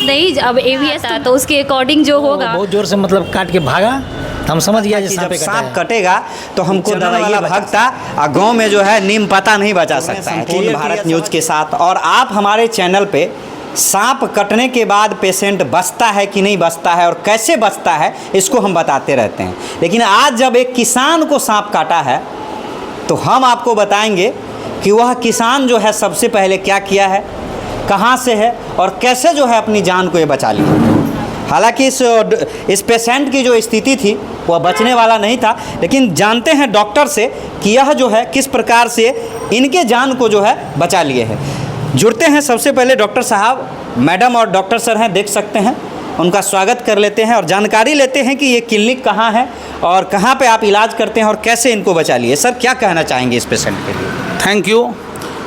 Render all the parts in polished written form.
नहीं, अब एवीएस था तो उसके अकॉर्डिंग जो होगा। बहुत जोर से मतलब काट के भागा, हम समझ गया कि जब सांप कटेगा तो हमको डर वाला भगता और गाँव में जो है नीम पता नहीं बचा सकता है। पूर्ण भारत न्यूज़ के साथ और आप हमारे चैनल पे सांप कटने के बाद पेशेंट बचता है कि नहीं बचता है और कैसे बचता है इसको हम बताते रहते हैं। लेकिन आज जब एक किसान को सांप काटा है तो हम आपको बताएंगे कि वह किसान जो है सबसे पहले क्या किया है, कहाँ से है और कैसे जो है अपनी जान को ये बचा लिया। हालांकि इस पेशेंट की जो स्थिति थी वह बचने वाला नहीं था, लेकिन जानते हैं डॉक्टर से कि यह जो है किस प्रकार से इनके जान को जो है बचा लिए है। जुड़ते हैं सबसे पहले डॉक्टर साहब, मैडम और डॉक्टर सर हैं, देख सकते हैं, उनका स्वागत कर लेते हैं और जानकारी लेते हैं कि ये क्लिनिक कहाँ है और कहाँ पे आप इलाज करते हैं और कैसे इनको बचा लिए। सर क्या कहना चाहेंगे इस पेशेंट के लिए? Thank you.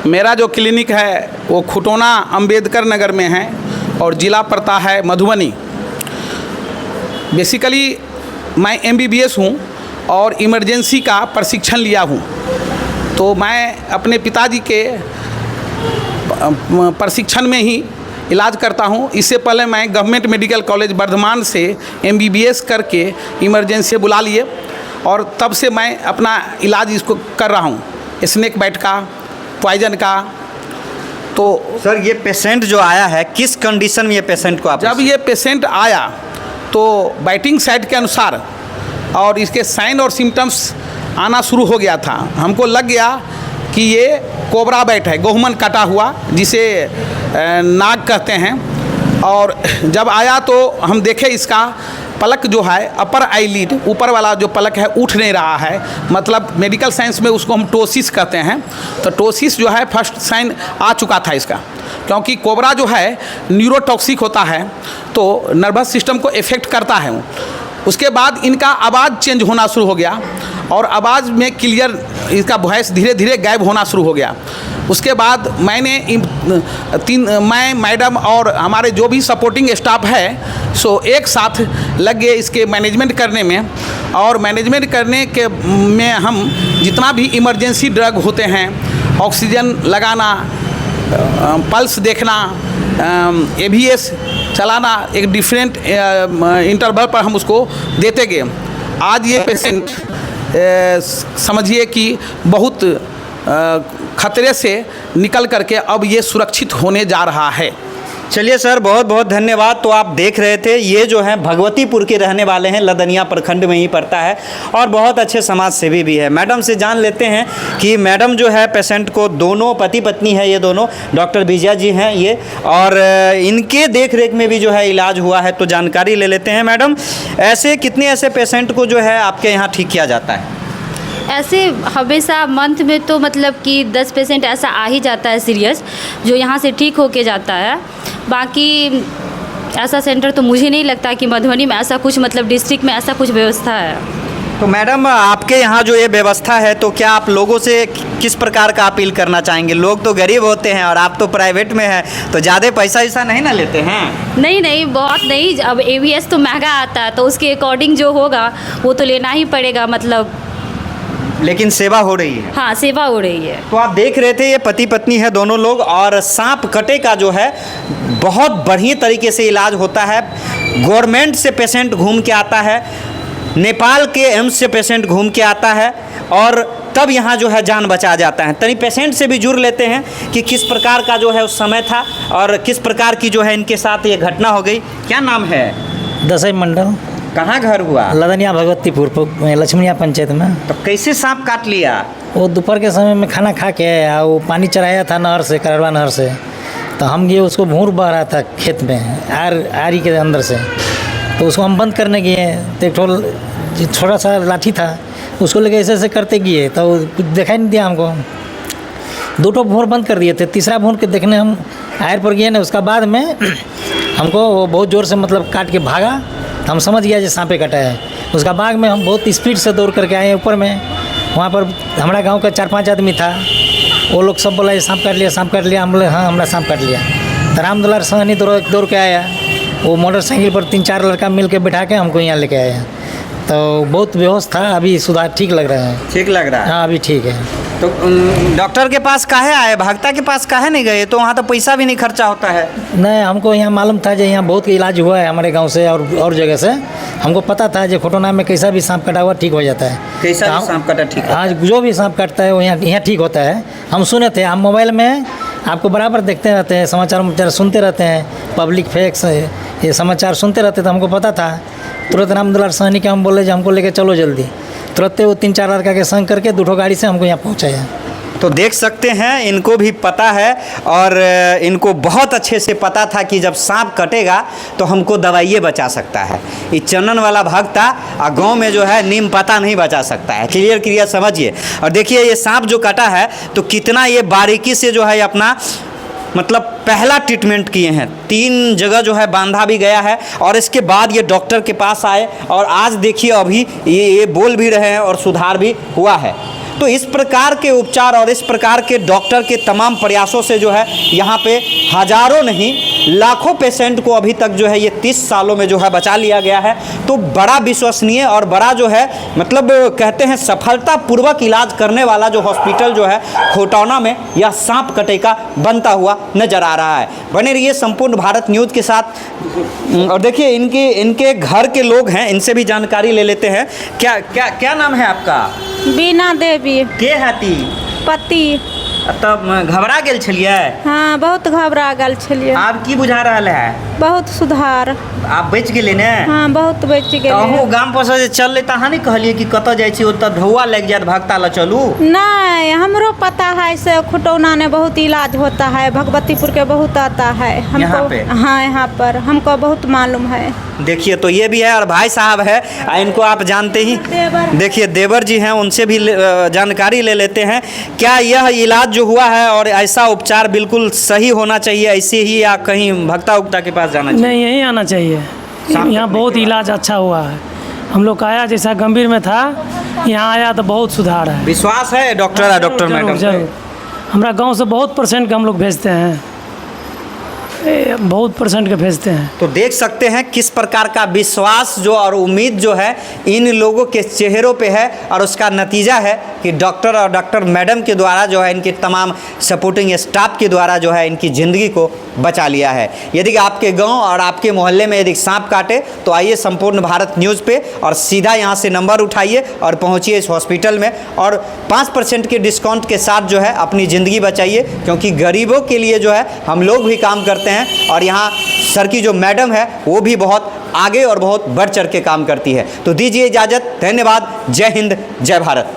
मेरा जो क्लिनिक है वो खुटोना अंबेडकर नगर में है और ज़िला पड़ता है मधुबनी। बेसिकली मैं MBBS हूँ और इमरजेंसी का प्रशिक्षण लिया हूँ। तो मैं अपने पिताजी के प्रशिक्षण में ही इलाज करता हूँ। इससे पहले मैं गवर्नमेंट मेडिकल कॉलेज वर्धमान से MBBS करके इमरजेंसी बुला लिए और तब से मैं अपना इलाज इसको कर रहा हूँ, स्नेक बाइट का, पॉइजन का। तो सर ये पेशेंट जो आया है किस कंडीशन में ये पेशेंट को आप? जब ये पेशेंट आया तो बाइटिंग साइट के अनुसार और इसके साइन और सिम्टम्स आना शुरू हो गया था। हमको लग गया कि ये कोबरा बाइट है, गोहुमन कटा हुआ, जिसे नाग कहते हैं। और जब आया तो हम देखे इसका पलक जो है, अपर आईलिड, ऊपर वाला जो पलक है उठ नहीं रहा है, मतलब मेडिकल साइंस में उसको हम टोसिस कहते हैं। तो टोसिस जो है फर्स्ट साइन आ चुका था इसका, क्योंकि कोबरा जो है न्यूरोटॉक्सिक होता है तो नर्वस सिस्टम को इफ़ेक्ट करता है। उसके बाद इनका आवाज़ चेंज होना शुरू हो गया और आवाज़ में क्लियर इसका वॉइस धीरे धीरे गायब होना शुरू हो गया। उसके बाद मैं मैडम और हमारे जो भी सपोर्टिंग स्टाफ है सो एक साथ लग गए इसके मैनेजमेंट करने में। और मैनेजमेंट करने के में हम जितना भी इमरजेंसी ड्रग होते हैं, ऑक्सीजन लगाना, पल्स देखना, AVS चलाना, एक डिफरेंट इंटरवल पर हम उसको देते गए। आज ये पेशेंट समझिए कि बहुत खतरे से निकल करके अब ये सुरक्षित होने जा रहा है। चलिए सर, बहुत बहुत धन्यवाद। तो आप देख रहे थे, ये जो है भगवतीपुर के रहने वाले हैं, लदनिया प्रखंड में ही पड़ता है और बहुत अच्छे समाज सेवी भी है। मैडम से जान लेते हैं कि मैडम जो है पेशेंट को, दोनों पति पत्नी है, ये दोनों डॉक्टर विजया जी हैं ये, और इनके देख रेख में भी जो है इलाज हुआ है। तो जानकारी ले लेते हैं। मैडम, कितने ऐसे पेशेंट को जो है आपके यहाँ ठीक किया जाता है? ऐसे हमेशा मंथ में तो मतलब कि 10 पेशेंट ऐसा आ ही जाता है सीरियस, जो यहाँ से ठीक होके जाता है। बाकी ऐसा सेंटर तो मुझे नहीं लगता कि मधुबनी में ऐसा कुछ, मतलब डिस्ट्रिक्ट में ऐसा कुछ व्यवस्था है। तो मैडम, आपके यहाँ जो ये व्यवस्था है तो क्या आप लोगों से किस प्रकार का अपील करना चाहेंगे? लोग तो गरीब होते हैं और आप तो प्राइवेट में हैं, तो ज़्यादा पैसा ऐसा नहीं ना लेते हैं? नहीं, बहुत नहीं। अब AVS तो महंगा आता है तो उसके अकॉर्डिंग जो होगा वो तो लेना ही पड़ेगा, मतलब। लेकिन सेवा हो रही है। हाँ, सेवा हो रही है। तो आप देख रहे थे, ये पति पत्नी है दोनों लोग, और सांप कटे का जो है बहुत बढ़िया तरीके से इलाज होता है। गवर्नमेंट से पेशेंट घूम के आता है, नेपाल के एम्स से पेशेंट घूम के आता है और तब यहाँ जो है जान बचा जाता है। तभी पेशेंट से भी जुड़ लेते हैं कि किस प्रकार का जो है उस समय था और किस प्रकार की जो है इनके साथ ये घटना हो गई। क्या नाम है? दसई मंडल। कहाँ घर हुआ? लदनिया भगवतीपुर लक्ष्मीया पंचायत में। तो कैसे सांप काट लिया? वो दोपहर के समय में खाना खा के वो पानी चढ़ाया था नहर से, करवा नहर से, तो हम गए, उसको भूर बह रहा था खेत में आरी के अंदर से, तो उसको हम बंद करने गए। तो एक छोटा सा लाठी था, उसको लेके ऐसे ऐसे करते गए तो कुछ दिखाई नहीं दिया हमको। 2 भूर बंद कर दिए थे, तीसरा भूर के देखने हम आयर पर गए ना, उसका बाद में हमको वो बहुत ज़ोर से मतलब काट के भागा, हम समझ गया जैसे सांपे कटा है। उसका बाद में हम बहुत स्पीड से दौड़ करके आए ऊपर में। वहाँ पर हमारा गांव का 4-5 आदमी था, वो लोग सब बोला ये सांप काट लिया, सांप काट लिया। हम बोले हाँ, हमारा सांप काट लिया। तो रामदुलार सहनी दौड़ के आया, वो मोटरसाइकिल पर 3-4 लड़का मिल के बैठा के हमको यहाँ लेके आया। तो बहुत बेहोश था, अभी सुधार ठीक लग रहा है। ठीक लग रहा है? हाँ, अभी ठीक है। तो डॉक्टर के पास काहे आए, भागता के पास काहे नहीं गए? तो वहाँ तो पैसा भी नहीं खर्चा होता है। नहीं, हमको यहाँ मालूम था जो यहाँ बहुत इलाज हुआ है हमारे गांव से और जगह से। हमको पता था जो खोटोना में कैसा भी सांप कटा हुआ ठीक हो जाता है। कैसा भी सांप कटा ठीक है? हाँ, जो भी सांप काटता है वो यहाँ ठीक होता है। हम सुने थे, हम मोबाइल में आपको बराबर देखते रहते हैं, समाचार सुनते रहते हैं, पब्लिक फैक्स ये समाचार सुनते रहते, तो हमको पता था। तुरंत रामदुलार सहनी के हम बोले जो हमको लेके चलो जल्दी। तुरंत वो 3-4 लड़का के संग करके 2 गाड़ी से हमको यहाँ पहुँचाया। तो देख सकते हैं, इनको भी पता है और इनको बहुत अच्छे से पता था कि जब सांप कटेगा तो हमको दवाइये बचा सकता है। ये चंदन वाला भगता और गांव में जो है नीम पता नहीं बचा सकता है। क्लियर समझिए। और देखिए ये सांप जो कटा है तो कितना ये बारीकी से जो है अपना मतलब पहला ट्रीटमेंट किए हैं। 3 जगह जो है बांधा भी गया है और इसके बाद ये डॉक्टर के पास आए और आज देखिए अभी ये बोल भी रहे हैं और सुधार भी हुआ है। तो इस प्रकार के उपचार और इस प्रकार के डॉक्टर के तमाम प्रयासों से जो है यहाँ पे हजारों नहीं लाखों पेशेंट को अभी तक जो है ये 30 सालों में जो है बचा लिया गया है। तो बड़ा विश्वसनीय और बड़ा जो है मतलब कहते हैं सफलतापूर्वक इलाज करने वाला जो हॉस्पिटल जो है खोटौना में यह सांप कटे का बनता हुआ नजर आ रहा है। बने रहिए संपूर्ण भारत न्यूज़ के साथ। और देखिए इनके घर के लोग हैं, इनसे भी जानकारी ले लेते हैं। क्या नाम है आपका? बीना देवी। के हती पति। तब घबरा गेल छलिए? हाँ, बहुत घबरा गेल छलिए। आब की बुझा रहल है? बहुत सुधार। आप बच गेले ने? हाँ, बहुत बच गेले। अहूँ गाम पर से चल ले तहाँ नहीं कहलिए कि कतऽ जाइ छी ओतऽ ढौआ लग जात भागता ला चलू? नहीं, हमरो पता है से खुटौना में बहुत इलाज होता है, भगवतीपुर के बहुत आता है हमको। यहाँ पे? हाँ, यहाँ पर हमको बहुत मालूम है। देखिए तो ये भी है और भाई साहब है, इनको आप जानते ही। देखिए देवर जी हैं, उनसे भी जानकारी ले लेते हैं। क्या यह इलाज जो हुआ है और ऐसा उपचार बिल्कुल सही होना चाहिए ऐसे ही, या कहीं भक्ता उक्ता के पास जाना चाहिए? नहीं, यहीं आना चाहिए। यहाँ बहुत इलाज अच्छा हुआ है। हम लोग का आया जैसा गंभीर में था, यहाँ आया तो बहुत सुधार है। विश्वास है डॉक्टर मैडम? जरूर। हमारा गांव से बहुत % के हम लोग भेजते हैं, बहुत % के भेजते हैं। तो देख सकते हैं किस प्रकार का विश्वास जो और उम्मीद जो है इन लोगों के चेहरों पे है और उसका नतीजा है कि डॉक्टर और डॉक्टर मैडम के द्वारा जो है इनके तमाम सपोर्टिंग स्टाफ के द्वारा जो है इनकी ज़िंदगी को बचा लिया है। यदि आपके गांव और आपके मोहल्ले में यदि सांप काटे तो आइए संपूर्ण भारत न्यूज़ पे और सीधा यहाँ से नंबर उठाइए और पहुँचिए इस हॉस्पिटल में और 5% के डिस्काउंट के साथ जो है अपनी ज़िंदगी बचाइए, क्योंकि गरीबों के लिए जो है हम लोग भी काम करते हैं और यहाँ सर की जो मैडम है वो भी बहुत आगे और बहुत बढ़ चढ़ के काम करती है। तो दीजिए इजाज़त, धन्यवाद, जय हिंद, जय भारत।